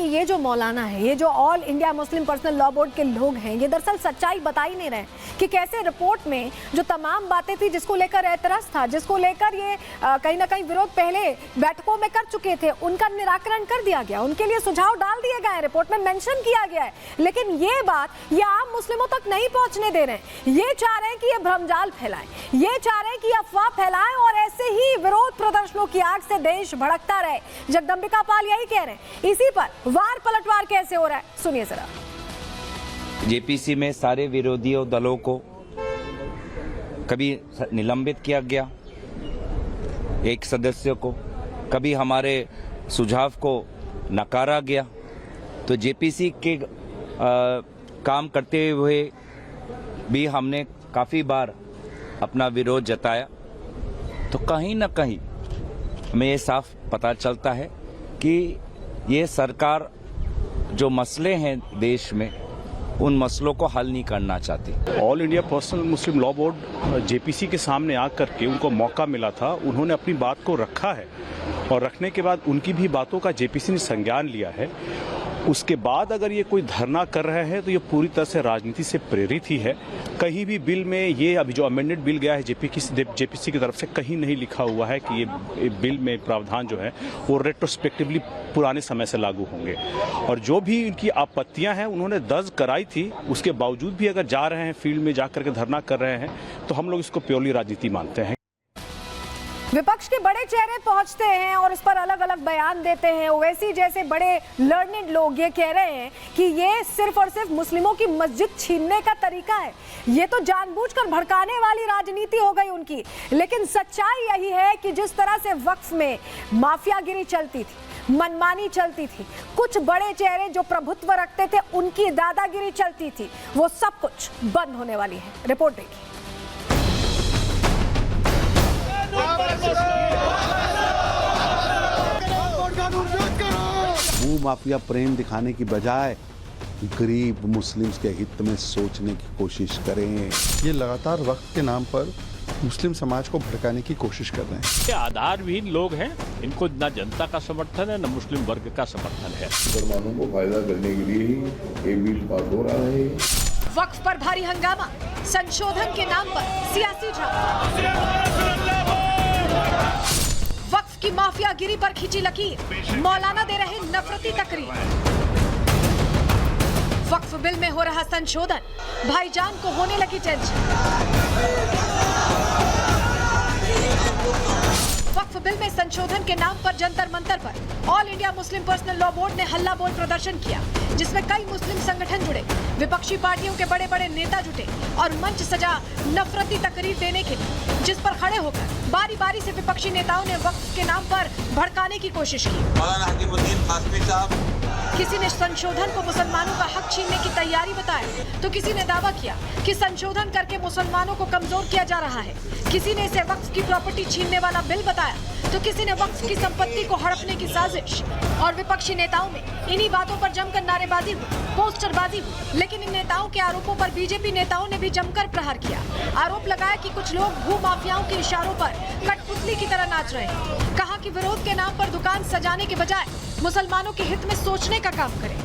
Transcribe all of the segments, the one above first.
ये जो मौलाना है, ये जो all India Muslim Personal Law board के लोग हैं, ये दरअसल सच्चाई बता ही नहीं रहे कि कैसे रिपोर्ट में जो तमाम बातें थी जिसको लेकर एतराज था, जिसको लेकर ये कहीं ना कहीं विरोध पहले बैठकों में कर चुके थे, उनका निराकरण कर दिया गया, उनके लिए सुझाव डाल दिए गए, रिपोर्ट में मेंशन किया गया है। लेकिन ये बात ये आम मुस्लिमों तक नहीं पहुंचने दे रहे हैं। ये चाह रहे हैं कि ये भ्रमजाल फैलाएं, ये चाह रहे हैं कि अफवाह फैलाएं और ऐसे ही विरोध प्रदर्शनों की आग से देश भड़कता रहे। जगदंबिका पाल यही कह रहे हैं। इसी पर वार पलटवार कैसे हो रहा है, सुनिए जरा। जेपीसी में सारे विरोधी दलों को कभी निलंबित किया गया, एक सदस्य को, कभी हमारे सुझाव को नकारा गया। तो जेपीसी के काम करते हुए भी हमने काफ़ी बार अपना विरोध जताया। तो कहीं ना कहीं हमें ये साफ पता चलता है कि ये सरकार जो मसले हैं देश में, उन मसलों को हल नहीं करना चाहती। ऑल इंडिया पर्सनल मुस्लिम लॉ बोर्ड जेपीसी के सामने आकर के उनको मौका मिला था, उन्होंने अपनी बात को रखा है और रखने के बाद उनकी भी बातों का जेपीसी ने संज्ञान लिया है। उसके बाद अगर ये कोई धरना कर रहे हैं तो ये पूरी तरह से राजनीति से प्रेरित ही है। कहीं भी बिल में ये अभी जो अमेंडेड बिल गया है जेपीसी की तरफ से, कहीं नहीं लिखा हुआ है कि ये बिल में प्रावधान जो है वो रेट्रोस्पेक्टिवली पुराने समय से लागू होंगे। और जो भी इनकी आपत्तियां हैं उन्होंने दर्ज कराई थी, उसके बावजूद भी अगर जा रहे हैं फील्ड में जाकर के धरना कर रहे हैं तो हम लोग इसको प्योरली राजनीति मानते हैं। विपक्ष के बड़े चेहरे पहुंचते हैं और इस पर अलग अलग बयान देते हैं। ओवैसी जैसे बड़े लर्निड लोग ये कह रहे हैं कि ये सिर्फ और सिर्फ मुस्लिमों की मस्जिद छीनने का तरीका है, ये तो जानबूझकर भड़काने वाली राजनीति हो गई उनकी। लेकिन सच्चाई यही है कि जिस तरह से वक्फ में माफियागिरी चलती थी, मनमानी चलती थी, कुछ बड़े चेहरे जो प्रभुत्व रखते थे उनकी दादागिरी चलती थी, वो सब कुछ बंद होने वाली है। रिपोर्ट देखिए। भू माफिया प्रेम दिखाने की बजाय गरीब मुस्लिम्स के हित में सोचने की कोशिश करें। ये लगातार वक्त के नाम पर मुस्लिम समाज को भड़काने की कोशिश कर रहे हैं। ये आधारविहीन लोग हैं, इनको न जनता का समर्थन है न मुस्लिम वर्ग का समर्थन है। मुसलमानों को फायदा करने के लिए ही ये बिल पास हो रहा है। वक्फ पर भारी हंगामा, संशोधन के नाम पर सियासी ड्रामा। वक्फ की माफियागिरी पर खींची लकीर, मौलाना दे रहे नफरती तकरीर। वक्फ बिल में हो रहा संशोधन, भाईजान को होने लगी टेंशन। वक्फ बिल में संशोधन के नाम पर जंतर मंतर पर all India Muslim Personal Law board ने हल्ला बोल प्रदर्शन किया, जिसमें कई मुस्लिम संगठन जुड़े, विपक्षी पार्टियों के बड़े बड़े नेता जुटे और मंच सजा नफरती तकरीर देने के लिए, जिस पर खड़े होकर बारी बारी से विपक्षी नेताओं ने वक्फ के नाम पर भड़काने की कोशिश की। किसी ने संशोधन को मुसलमानों का हक छीनने की तैयारी बताया, तो किसी ने दावा किया कि संशोधन करके मुसलमानों को कमजोर किया जा रहा है। किसी ने इसे वक्फ की प्रॉपर्टी छीनने वाला बिल बताया, तो किसी ने वक्फ की संपत्ति को हड़पने की साजिश। और विपक्षी नेताओं में इन्हीं बातों पर जमकर नारेबाजी हुई, पोस्टरबाजी हुई। लेकिन इन नेताओं के आरोपों पर बीजेपी नेताओं ने भी जमकर प्रहार किया। आरोप लगाया कि कुछ लोग भू माफियाओं के इशारों पर कठपुतली की तरह नाच रहे हैं। कहा कि विरोध के नाम पर दुकान सजाने के बजाय मुसलमानों के हित में सोचने का काम करें।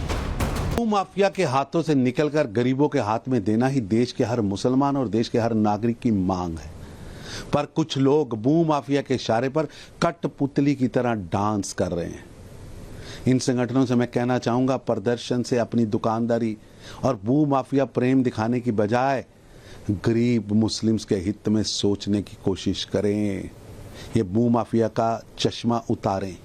भू माफिया के हाथों से निकलकर गरीबों के हाथ में देना ही देश के हर मुसलमान और देश के हर नागरिक की मांग है। पर कुछ लोग भू माफिया के इशारे पर कठपुतली की तरह डांस कर रहे हैं। इन संगठनों से मैं कहना चाहूंगा, प्रदर्शन से अपनी दुकानदारी और भू माफिया प्रेम दिखाने की बजाय गरीब मुस्लिम्स के हित में सोचने की कोशिश करें। ये भू माफिया का चश्मा उतारें।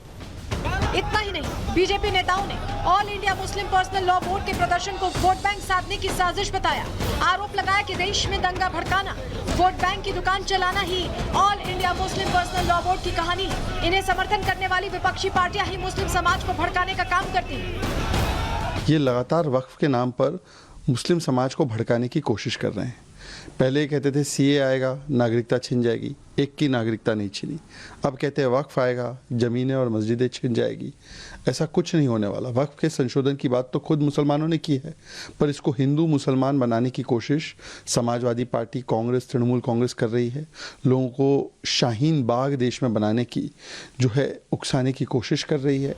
इतना ही नहीं, बीजेपी नेताओं ने all India Muslim Personal Law board के प्रदर्शन को वोट बैंक साधने की साजिश बताया। आरोप लगाया कि देश में दंगा भड़काना, वोट बैंक की दुकान चलाना ही All India Muslim Personal Law Board की कहानी है। इन्हें समर्थन करने वाली विपक्षी पार्टियां ही मुस्लिम समाज को भड़काने का काम करती हैं। ये लगातार वक्फ के नाम पर मुस्लिम समाज को भड़काने की कोशिश कर रहे हैं। पहले ये कहते थे सीए आएगा, नागरिकता छिन जाएगी, एक की नागरिकता नहीं छिनी। अब कहते हैं वक्फ आएगा, ज़मीनें और मस्जिदें छिन जाएगी। ऐसा कुछ नहीं होने वाला। वक्फ के संशोधन की बात तो खुद मुसलमानों ने की है, पर इसको हिंदू मुसलमान बनाने की कोशिश समाजवादी पार्टी, कांग्रेस, तृणमूल कांग्रेस कर रही है। लोगों को शाहीन बाग देश में बनाने की जो है उकसाने की कोशिश कर रही है।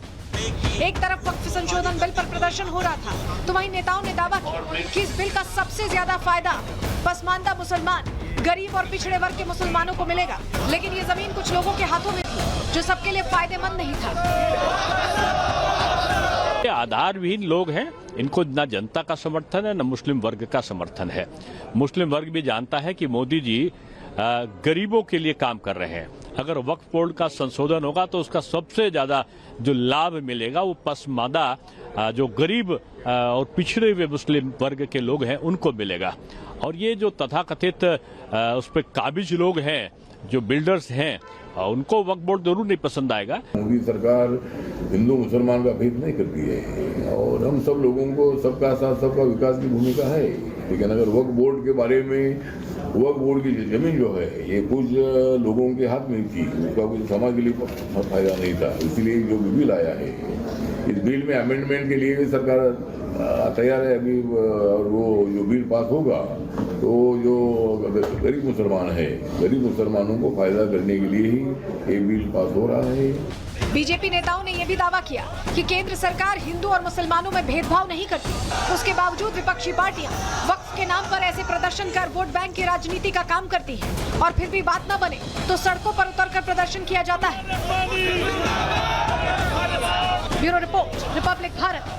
एक तरफ वक्फ संशोधन बिल पर प्रदर्शन हो रहा था, तो वहीं नेताओं ने दावा किया कि इस बिल का सबसे ज्यादा फायदा पसमानदा मुसलमान, गरीब और पिछड़े वर्ग के मुसलमानों को मिलेगा। लेकिन ये जमीन कुछ लोगों के हाथों में थी, जो सबके लिए फायदेमंद नहीं था। ये आधारविहीन लोग हैं, इनको न जनता का समर्थन है न मुस्लिम वर्ग का समर्थन है। मुस्लिम वर्ग भी जानता है कि मोदी जी गरीबों के लिए काम कर रहे हैं। अगर वक्फ बोर्ड का संशोधन होगा तो उसका सबसे ज्यादा जो लाभ मिलेगा वो पसमानदा जो गरीब और पिछड़े हुए मुस्लिम वर्ग के लोग हैं उनको मिलेगा। और ये जो तथाकथित उस पर काबिज लोग हैं, जो बिल्डर्स हैं, उनको वक्फ बोर्ड जरूर नहीं पसंद आएगा। मोदी सरकार हिंदू मुसलमान का भेद नहीं करती है और हम सब लोगों को सबका साथ सबका विकास की भूमिका है। लेकिन अगर वक्फ बोर्ड के बारे में, वक्फ बोर्ड की जमीन जो है ये कुछ लोगों के हाथ में थी, उसका कुछ समाज के लिए फायदा नहीं था, इसलिए जो बिल आया है इस बिल में अमेंडमेंट के लिए भी सरकार तैयार है अभी। और वो जो बिल पास होगा तो जो गरीब मुसलमान है, गरीब मुसलमानों को फायदा करने के लिए ही ये बिल पास हो रहा है। बीजेपी नेताओं ने यह भी दावा किया कि केंद्र सरकार हिंदू और मुसलमानों में भेदभाव नहीं करती। उसके बावजूद विपक्षी पार्टियां वक्फ के नाम पर ऐसे प्रदर्शन कर वोट बैंक की राजनीति का काम करती हैं और फिर भी बात न बने तो सड़कों पर उतरकर प्रदर्शन किया जाता है। Bureau report, Republic Bharat.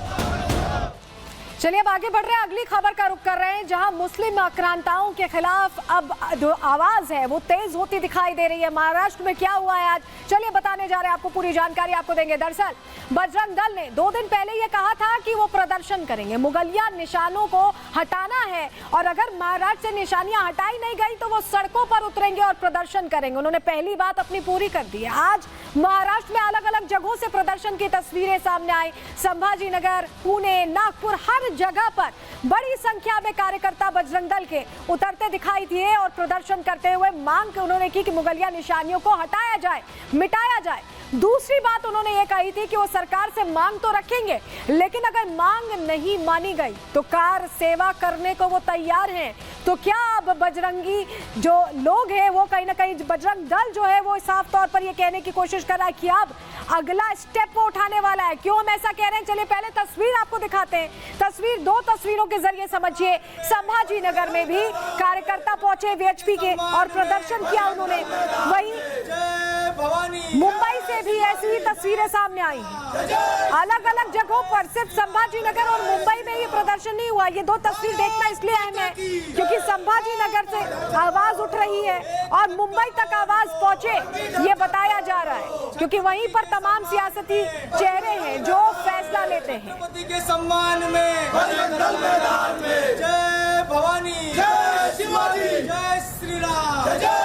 चलिए अब आगे बढ़ रहे हैं, अगली खबर का रुख कर रहे हैं, जहां मुस्लिम आक्रांताओं के खिलाफ अब जो आवाज है वो तेज होती दिखाई दे रही है। महाराष्ट्र में क्या हुआ है आज, चलिए बताने जा रहे हैं आपको, पूरी जानकारी आपको देंगे। दरअसल बजरंग दल ने 2 दिन पहले ये कहा था कि वो प्रदर्शन करेंगे, मुगलिया निशानों को हटाना है और अगर महाराष्ट्र से निशानियां हटाई नहीं गई तो वो सड़कों पर उतरेंगे और प्रदर्शन करेंगे। उन्होंने पहली बात अपनी पूरी कर दी है। आज महाराष्ट्र में अलग अलग जगहों से प्रदर्शन की तस्वीरें सामने आई। संभाजी नगर, पुणे, नागपुर, हर जगह पर बड़ी संख्या में कार्यकर्ता बजरंग दल के उतरते दिखाई दिए और प्रदर्शन करते हुए मांग उन्होंने की कि मुगलिया निशानियों को हटाया जाए, मिटाया जाए। दूसरी बात उन्होंने ये कही थी कि वो सरकार से मांग तो रखेंगे, लेकिन अगर मांग नहीं मानी गई तो कार सेवा करने को वो तैयार हैं। तो क्या अब बजरंगी जो लोग हैं वो कहीं ना कहीं, बजरंग दल जो है वो साफ तौर पर ये कहने की कोशिश कर रहा है कि अब अगला स्टेप वो उठाने वाला है। क्यों हम ऐसा कह रहे हैं, चलिए पहले तस्वीर आपको दिखाते हैं। तस्वीर 2 तस्वीरों के जरिए समझिए। संभाजी नगर में भी कार्यकर्ता पहुंचे वीएचपी के और प्रदर्शन किया उन्होंने। वहीं मुंबई से भी ऐसी ही तस्वीरें सामने आई हैं। अलग अलग जगहों पर, सिर्फ संभाजी नगर और मुंबई में ये प्रदर्शन नहीं हुआ। ये 2 तस्वीर देखना इसलिए अहम है क्योंकि संभाजी नगर से आवाज उठ रही है और मुंबई तक आवाज पहुंचे ये बताया जा रहा है, क्योंकि वहीं पर तमाम सियासती चेहरे हैं जो फैसला लेते हैं। के सम्मान में मैदान में जय भवानी, जय शिवाजी, जय श्री राम।